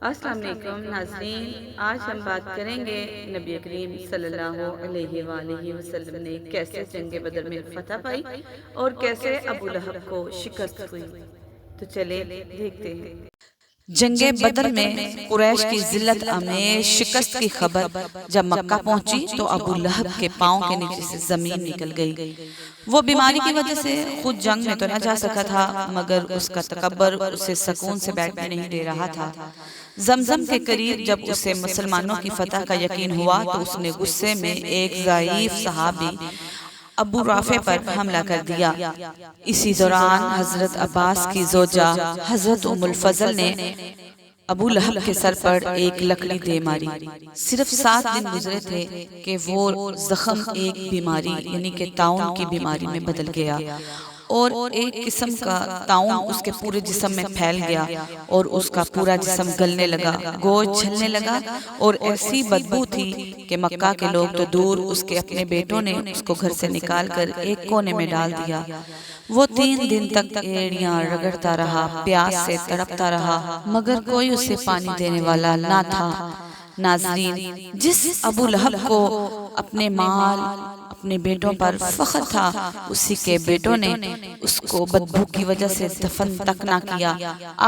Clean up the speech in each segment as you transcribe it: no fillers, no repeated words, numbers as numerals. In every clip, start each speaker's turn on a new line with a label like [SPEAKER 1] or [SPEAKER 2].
[SPEAKER 1] السلام علیکم ناظرین، آج ہم بات کریں گے نبی کریم صلی اللہ علیہ وآلہ وسلم نے کیسے جنگ بدر میں فتح پائی اور کیسے ابو لہب کو شکست ہوئی۔ تو چلیں دیکھتے ہیں۔
[SPEAKER 2] جنگ بدر میں قریش کی ذلت آمیز شکست کی خبر جب مکہ پہنچی تو ابو لہب کے پاؤں کے نیچے سے زمین نکل گئی۔ وہ بیماری کی وجہ سے خود جنگ میں تو نہ جا سکا تھا، مگر اس کا تکبر اسے سکون سے بیٹھنے نہیں دے رہا تھا۔ زمزم کے قریب جب اسے مسلمانوں کی فتح کا یقین ہوا تو اس نے غصے میں ایک ضعیف صحابی ابو رافع پر حملہ کر دیا۔ اسی دوران حضرت عباس کی زوجہ حضرت ام الفضل نے ابو لہب کے سر پر ایک لکڑی دے ماری۔ صرف 7 دن گزرے تھے کہ وہ زخم ایک بیماری یعنی کہ طاعون کی بیماری میں بدل گیا اور ایک قسم کا طاعون اس کے پورے جسم میں پھیل گیا اور اس کا پورا جسم گلنے لگا، گوشت چھلنے لگا اور ایسی بدبو تھی کہ مکہ کے لوگ تو دور، اس کے اپنے بیٹوں نے اس کو گھر سے نکال کر ایک کونے میں ڈال دیا۔ وہ 3 دن تک ایڑیاں رگڑتا رہا، پیاس سے تڑپتا رہا، مگر کوئی اسے پانی دینے والا نہ تھا۔ ناظرین، جس ابو لہب کو اپنے مال، اپنے بیٹوں پر فخر تھا، اسی کے بیٹوں نے اس کو بدبو کی وجہ سے دفن تک نہ کیا،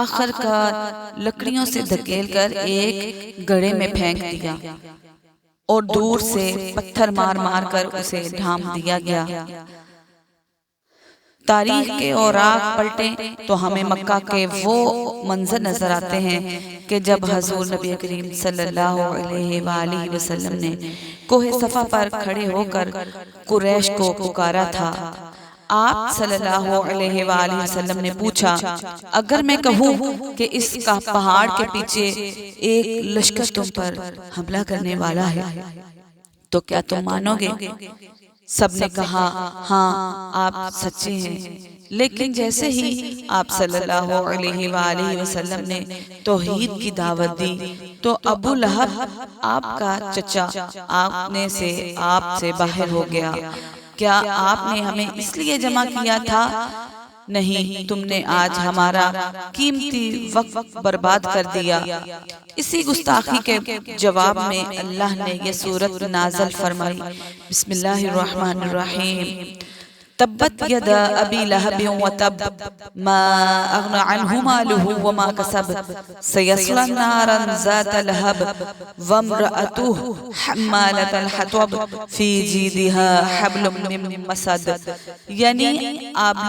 [SPEAKER 2] آخر کار لکڑیوں سے دھکیل کر ایک گڑھے میں پھینک دیا اور دور سے پتھر مار مار کر اسے ڈھانپ دیا گیا۔ تاریخ کے اوراق پلٹیں تو ہمیں مکہ کے وہ منظر نظر آتے ہیں کہ جب حضور نبی کریم صلی اللہ علیہ وآلہ وسلم نے کوہ صفا پر کھڑے ہو کر قریش کو پکارا تھا۔ آپ صلی اللہ علیہ وآلہ وسلم نے پوچھا، اگر میں کہوں کہ اس کا پہاڑ کے پیچھے ایک لشکر تم پر حملہ کرنے والا ہے تو کیا تم مانو گے؟ سب نے کہا، ہاں آپ سچے ہیں۔ لیکن جیسے ہی آپ صلی اللہ علیہ وآلہ وسلم نے توحید کی دعوت دی تو ابو لہب آپ کا چچا آپ سے باہر ہو گیا۔ کیا آپ نے ہمیں اس لیے جمع کیا تھا؟ نہیں، تم نے آج ہمارا قیمتی وقت برباد کر دیا۔ اسی گستاخی کے جواب میں اللہ نے یہ سورت نازل فرمائی۔ بسم اللہ الرحمن الرحیم۔ تبت یدا ابی لہب وتب ما اغنى عنہ مالہ وما کسب سیصلی نارا ذات لہب وامرأتہ حمالۃ الحطب فی جیدها حبل من مسد۔ یعنی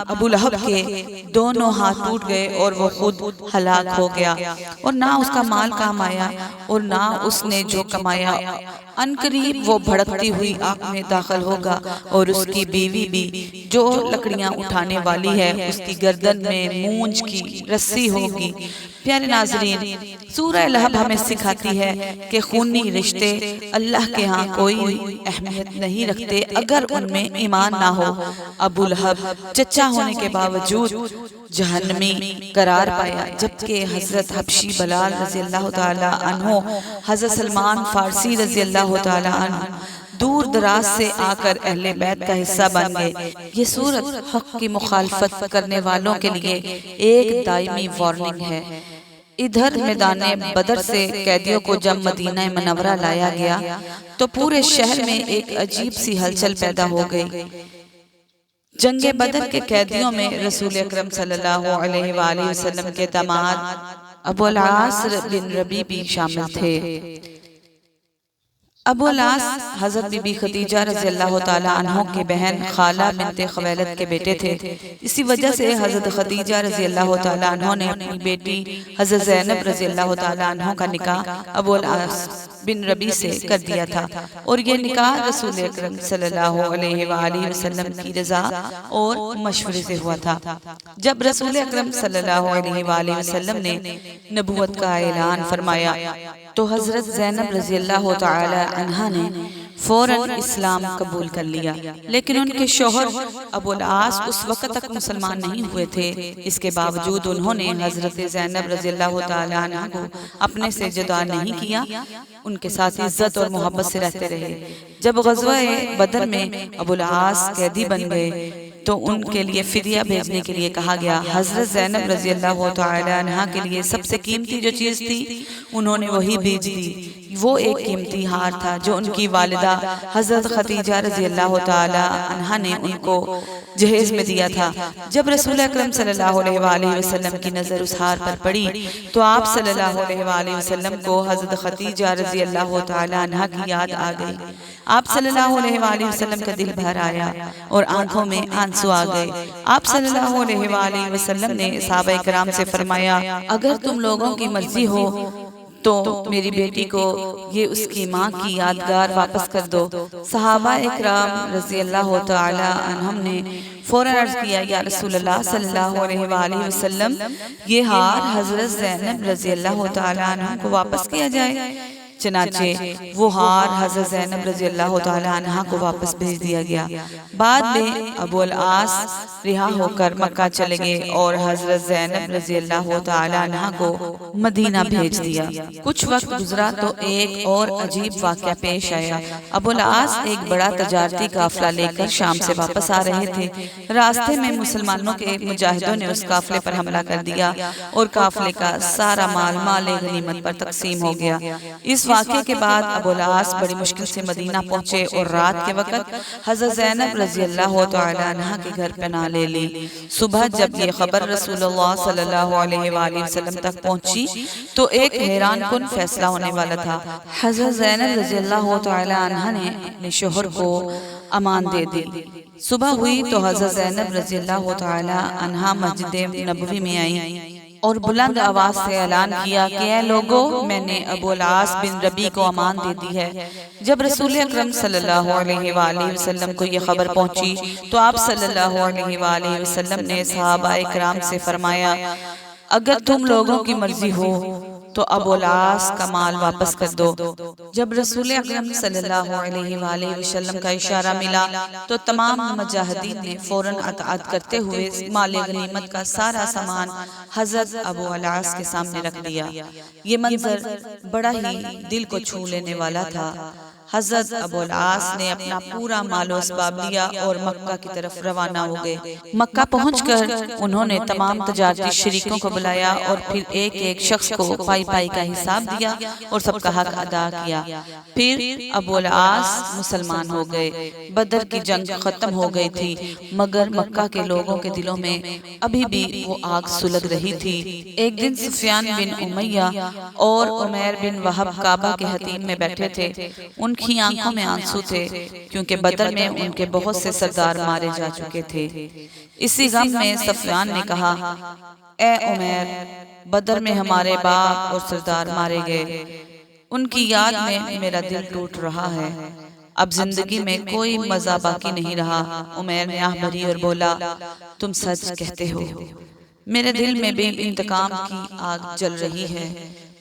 [SPEAKER 2] ابو لہب کے دونوں ہاتھ ٹوٹ گئے اور وہ خود ہلاک ہو گیا اور نہ اس کا مال کام آیا اور نہ اس نے جو کمایا۔ ان قریب وہ بھڑکتی ہوئی آگ میں داخل ہوگا اور اس کی بیوی بھی جو لکڑیاں اٹھانے والی ہے اس کی گردن میں مونج کی رسی ہوگی۔ پیارے ناظرین، سورہ لہب ہمیں سکھاتی ہے کہ خونی رشتے اللہ کے ہاں کوئی اہمیت نہیں رکھتے اگر ان میں ایمان نہ ہو۔ ابو لہب چچا ہونے کے باوجود جہنمی قرار پایا، جبکہ حضرت حبشی بلال رضی اللہ تعالی عنہ، حضرت سلمان فارسی رضی اللہ تعالی عنہ دور دراز سے آ کر اہل بیت کا حصہ بن گئے۔ یہ سورت حق کی مخالفت کرنے والوں کے لیے ایک دائمی وارننگ ہے۔ ادھر میدان بدر سے قیدیوں کو جب مدینہ منورہ لایا گیا تو پورے شہر میں ایک عجیب سی ہلچل پیدا ہو گئی۔ جنگ بدر کے قیدیوں میں رسول اکرم صلی اللہ علیہ وآلہ وسلم کے داماد ابو العاص بن ربیع بھی شامل تھے۔ ابو العاص حضرت بی بی خدیجہ رضی اللہ تعالی عنہ کی بہن خالہ بنت خویلد کے بیٹے تھے۔ اسی وجہ سے حضرت خدیجہ رضی اللہ تعالی عنہ نے اپنی بیٹی حضرت زینب رضی اللہ تعالی عنہ کا نکاح ابو العاص بن ربیع سے کر دیا تھا اور یہ نکاح رسول اکرم صلی اللہ علیہ وآلہ وسلم کی رضا اور مشورے سے ہوا تھا۔ جب رسول اکرم صلی اللہ علیہ وآلہ وسلم نے نبوت کا اعلان فرمایا تو حضرت زینب رضی اللہ تعالی عنہ نے فوراً اسلام قبول کر لیا، لیکن ان کے شوہر ابو العاص اس وقت تک مسلمان نہیں ہوئے تھے۔ اس کے باوجود انہوں نے حضرت زینب رضی اللہ تعالی عنہ کو اپنے سے جدا نہیں کیا، ان کے ساتھ عزت اور محبت سے رہتے رہے۔ جب غزوہ بدر میں ابو العاص قیدی بن گئے تو ان کے لیے فدیہ بھیجنے کے لیے کہا گیا۔ حضرت زینب رضی اللہ تعالی عنہ کے لیے سب سے قیمتی جو چیز تھی انہوں نے وہی بھیج دی۔ وہ ایک قیمتی ہار تھا جو ان کی والدہ حضرت خدیجہ رضی اللہ تعالی عنہ نے ان کو جہیز میں دیا تھا۔ جب رسول اکرم صلی اللہ علیہ وآلہ وسلم کی نظر اس ہار پر پڑی تو آپ صلی اللہ علیہ وآلہ وسلم کو حضرت خدیجہ رضی اللہ تعالی عنہ کی یاد آ گئی۔ آپ صلی اللہ علیہ وآلہ وسلم کا دل بھر آیا اور آنکھوں میں آنسو آ گئے۔ آپ صلی اللہ علیہ وآلہ وسلم نے صحابہ کرام سے فرمایا، اگر تم لوگوں کی مرضی ہو تو میری بیٹی کو یہ اس کی ماں کی یادگار واپس کر دو۔ صحابہ اکرام رضی اللہ تعالی عنہم نے فوراً عرض کیا، یا رسول اللہ صلی اللہ علیہ وآلہ وسلم، یہ ہار حضرت زینب رضی اللہ تعالی عنہ کو واپس کیا جائے۔ چنانچہ وہ ہار حضرت زینب رضی اللہ تعالی عنہ کو واپس بھیج دیا گیا۔ بعد میں ابو العاص رہا ہو کر مکہ چلے گئے اور حضرت زینب رضی اللہ تعالی عنہ کو مدینہ بھیج دیا۔ کچھ وقت گزرا تو ایک اور عجیب واقعہ پیش آیا۔ ابو العاص ایک بڑا تجارتی قافلہ لے کر شام سے واپس آ رہے تھے۔ راستے میں مسلمانوں کے مجاہدوں نے اس قافلے پر حملہ کر دیا اور قافلے کا سارا مال غنیمت پر تقسیم ہو گیا۔ اس واقعے کے بعد ابو العاص بڑی مشکل سے مدینہ پہنچے اور رات کے وقت حضرت زینب رضی اللہ تعالی عنہ کے گھر پناہ لے لی۔ صبح جب یہ خبر رسول اللہ صلی اللہ علیہ وآلہ وسلم تک پہنچی تو ایک حیران کن فیصلہ ہونے والا تھا۔ حضرت زینب رضی اللہ تعالی عنہ نے اپنے شوہر کو امان دے دی۔ صبح ہوئی تو حضرت زینب رضی اللہ تعالی عنہ مسجد نبوی میں آئی اور بلند آواز سے اعلان کیا کہ اے لوگو، میں نے ابو العاص بن ربیع کو امان دے دی ہے۔ جب رسول اکرم صلی اللہ علیہ وآلہ وسلم کو یہ خبر پہنچی تو آپ صلی اللہ علیہ وآلہ وسلم نے صحابہ اکرام سے فرمایا، اگر تم لوگوں کی مرضی ہو تو ابو العاص کا مال واپس کر دو۔ جب رسول اکرم صلی اللہ علیہ وآلہ وسلم کا اشارہ ملا تو تمام مجاہدین نے فوراً اطاعت کرتے ہوئے مال غنیمت کا سارا سامان حضرت ابو العاص کے سامنے رکھ دیا۔ یہ منظر بڑا ہی دل کو چھو لینے والا تھا۔ حضرت ابو العاص نے اپنا پورا مال و اسباب لیا اور مکہ کی طرف روانہ ہو گئے۔ مکہ پہنچ کر انہوں نے تمام تجارتی شریکوں کو بلایا اور پھر ایک ایک شخص کو پائی پائی کا حساب دیا اور سب کا حق ادا کیا۔ پھر ابو العاص مسلمان ہو گئے۔ بدر کی جنگ ختم ہو گئی تھی مگر مکہ کے لوگوں کے دلوں میں ابھی بھی وہ آگ سلگ رہی تھی۔ ایک دن سفیان بن امیہ اور عمیر بن وہب کعبہ کے حتیم میں بیٹھے تھے۔ ان کی آنکھوں میں آنسو تھے کیونکہ بدر میں ان کے بہت سے سردار مارے جا چکے تھے۔ اسی غم میں سفیان نے کہا، اے عمیر، بدر میں ہمارے باپ اور سردار مارے گئے، ان کی یاد میں میرا دل ٹوٹ رہا ہے۔ اب زندگی میں کوئی مزہ باقی نہیں رہا۔ عمیر نے آہ بھری اور بولا، تم سچ کہتے ہو، میرے دل میں بھی انتقام کی آگ جل رہی ہے۔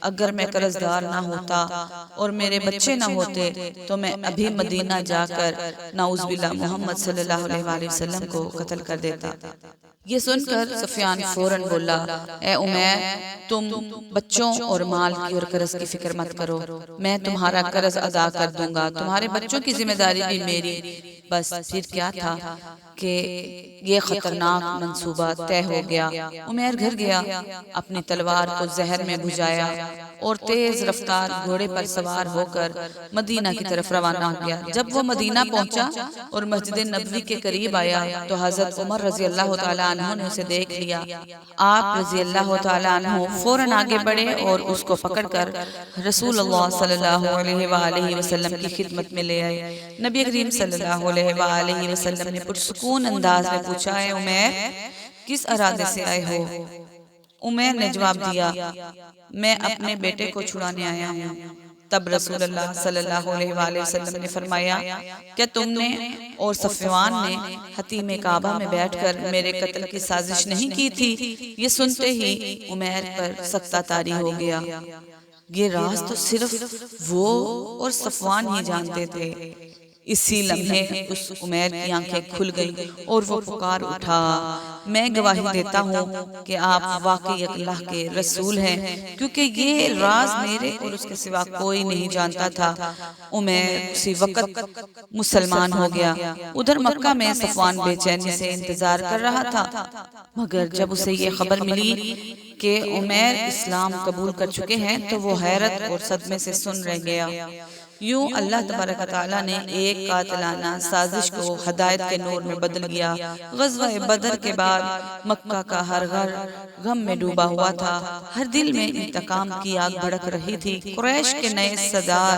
[SPEAKER 2] اگر میں قرضدار نہ ہوتا اور میرے بچے نہ ہوتے تو میں ابھی مدینہ جا کر نعوذ باللہ محمد صلی اللہ علیہ وآلہ وسلم کو قتل کر دیتا۔ یہ سن کر سفیان فوراً بولا، اے عمیر، تم بچوں اور مال کی اور قرض کی فکر مت کرو، میں تمہارا قرض ادا کر دوں گا، تمہارے بچوں کی ذمہ داری بھی میری۔ بس پھر کیا تھا کہ یہ خطرناک منصوبہ طے ہو گیا۔ عمیر گھر گیا، اپنی تلوار کو زہر میں بھجایا اور تیز رفتار گھوڑے پر سوار ہو کر مدینہ کی طرف روانہ ہو گیا۔ جب وہ مدینہ پہنچا اور مسجد نبوی کے قریب آیا تو حضرت عمر رضی اللہ تعالیٰ عنہ نے اسے دیکھ لیا۔ آپ رضی اللہ تعالیٰ عنہ فوراً آگے بڑھے اور اس کو پکڑ کر رسول اللہ صلی اللہ علیہ وآلہ وسلم کی خدمت میں لے آئے۔ نبی کریم صلی اللہ علیہ وآلہ وسلم نے پرسکون انداز میں پوچھا، اے عمیر، کس ارادے سے آئے ہو؟ عمیر نے جواب دیا، میں اپنے بیٹے کو چھڑانے آیا ہوں۔ تب رسول اللہ صلی اللہ علیہ وآلہ وسلم نے فرمایا، کیا تم نے اور صفوان نے حتیم کعبہ میں بیٹھ کر میرے قتل کی سازش نہیں کی تھی؟ یہ سنتے ہی عمیر پر سکتہ طاری ہو گیا۔ یہ راز تو صرف وہ اور صفوان ہی جانتے تھے۔ اسی لمحے اس عمیر کی آنکھیں کھل گئیں اور وہ پکار اٹھا، میں گواہی دیتا ہوں کہ آپ واقعی اللہ کے رسول ہیں، کیونکہ یہ راز میرے اور اس کے سوا کوئی نہیں جانتا تھا۔ عمیر اسی وقت مسلمان ہو گیا۔ ادھر مکہ میں صفوان بے چینی سے انتظار کر رہا تھا، مگر جب اسے یہ خبر ملی کہ عمیر اسلام قبول کر چکے ہیں تو وہ حیرت اور صدمے سے سن رہ گیا۔ یوں اللہ تبارک و تعالیٰ نے ایک قاتلانہ سازش کو ہدایت کے نور میں بدل گیا۔ غزوہ بدر کے بعد مکہ کا ہر گھر غم میں ڈوبا ہوا تھا، ہر دل میں انتقام کی آگ بھڑک رہی تھی۔ قریش کے نئے سردار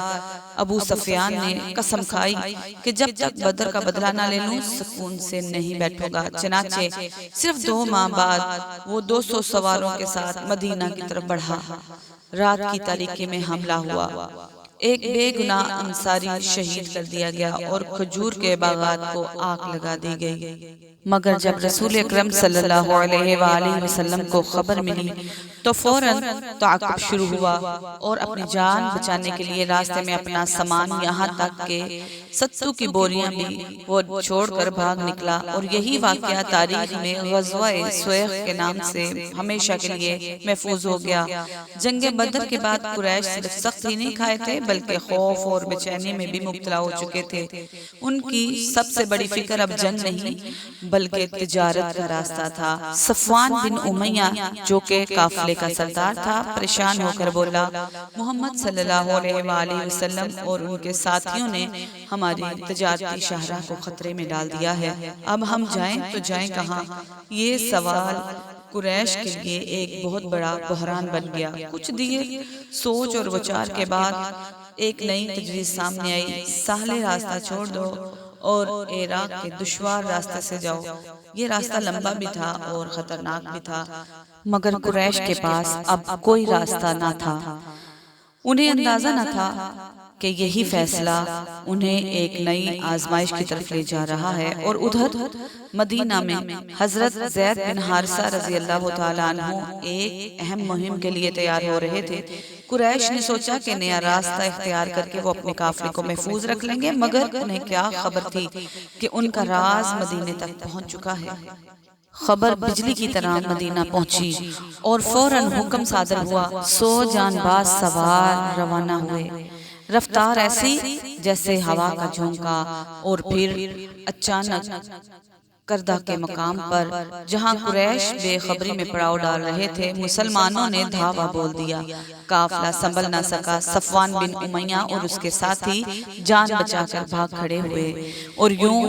[SPEAKER 2] ابو سفیان نے قسم کھائی کہ جب تک بدر کا بدلہ نہ لے لوں سکون سے نہیں بیٹھوں گا۔ چنانچہ صرف 2 ماہ بعد وہ 200 سواروں کے ساتھ مدینہ کی طرف بڑھا۔ رات کی تاریکی میں حملہ ہوا، ایک بے گناہ انصاری شہید کر دیا گیا اور کھجور کے باغات کو آگ لگا دی گئی۔ مگر جب رسول اکرم صلی اللہ علیہ وآلہ وسلم کو خبر ملی تو فوراً تعاقب شروع ہوا اور اپنی جان بچانے کے لیے راستے میں اپنا سامان یہاں تک کہ ستو کی بوریاں بھی وہ چھوڑ کر بھاگ نکلا، اور یہی واقعہ تاریخ میں غزوہ سویق کے نام سے ہمیشہ کے لیے محفوظ ہو گیا۔ جنگ بدر کے بعد قریش صرف سخت ہی نہیں کھائے تھے بلکہ خوف اور بے چینی میں بھی مبتلا ہو چکے تھے۔ ان کی سب سے بڑی فکر اب جنگ نہیں بلکہ تجارت کا راستہ تھا۔ صفوان بن امیہ جو کہ قافلے کا سردار تھا پریشان ہو کر بولا، محمد صلی اللہ علیہ وآلہ وسلم اور ان کے ساتھیوں نے ہماری تجارتی شاہراہ کو خطرے میں ڈال دیا ہے، اب ہم جائیں تو جائیں کہاں؟ یہ سوال قریش کے لیے ایک بہت بڑا بحران بن گیا۔ کچھ دیر سوچ اور وچار کے بعد ایک نئی تجویز سامنے آئی، سہلے راستہ چھوڑ دو اور عراق کے دشوار راستے سے جاؤ۔ یہ راستہ لمبا بھی تھا اور خطرناک بھی تھا، مگر قریش کے پاس اب کوئی راستہ نہ تھا۔ انہیں اندازہ نہ تھا کہ یہی فیصلہ انہیں ایک نئی آزمائش کی طرف لے جا رہا ہے، اور ادھر مدینہ میں حضرت زید بن حارثہ رضی اللہ تعالیٰ عنہ ایک اہم مہم کے لیے تیار ہو رہے تھے۔ قریش نے سوچا کہ نیا راستہ اختیار کر کے وہ اپنے قافلے کو محفوظ رکھ لیں گے، مگر انہیں کیا خبر تھی کہ ان کا راز مدینے تک پہنچ چکا ہے۔ خبر بجلی کی طرح مدینہ پہنچی اور فوراً حکم صادر ہوا، 100 جان باز سوار روانہ ہوئے۔ رفتار ایسی جیسے ہوا کا جھونکا، اور پھر اچانک کردہ کے مقام پر جہاں قریش بے خبری میں پڑاؤ ڈال رہے تھے مسلمانوں نے دھاوا بول دیا۔ قافلہ سنبھل نہ سکا، صفوان بن امیہ اور اس کے ساتھی جان بچا کر بھاگ کھڑے ہوئے، اور یوں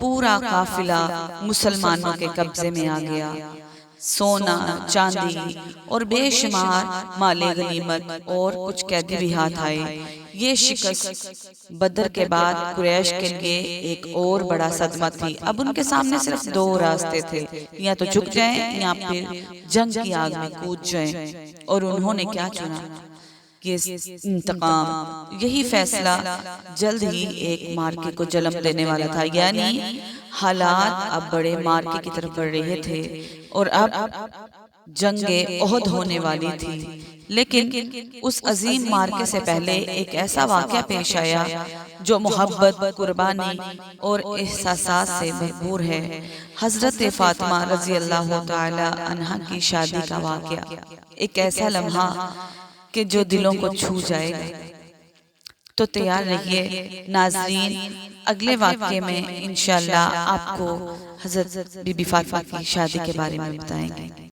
[SPEAKER 2] پورا قافلہ مسلمانوں کے قبضے میں آ گیا۔ سونا، چاندی اور بے شمار مال غنیمت اور کچھ قیدی بھی ہاتھ آئے۔ یہ شکست بدر کے بعد قریش کے لیے ایک اور بڑا صدمہ تھی۔ اب ان کے سامنے صرف 2 راستے تھے، یا تو جھک جائیں یا پھر جنگ کی آگ میں کود جائیں، اور انہوں نے کیا چنا؟ یہ انتقام۔ یہی فیصلہ جلد ہی ایک مارکے کو جنم دینے والا تھا، یعنی حالات اب بڑے مارکے کی طرف بڑھ رہے تھے اور اب جنگ احد ہونے والی تھی۔ لیکن اس عظیم مارکے سے پہلے ایک ایسا واقعہ پیش آیا جو محبت، قربانی اور احساسات سے بھرپور ہے۔ حضرت فاطمہ رضی اللہ تعالی عنہا کی شادی کا واقعہ، ایک ایسا لمحہ کہ جو دلوں کو چھو جائے گا۔ تو تیار رہیے ناظرین، اگلے واقعے میں انشاءاللہ آپ کو حضرت بی بی فاطمہ کی شادی کے بارے میں بتائیں گے۔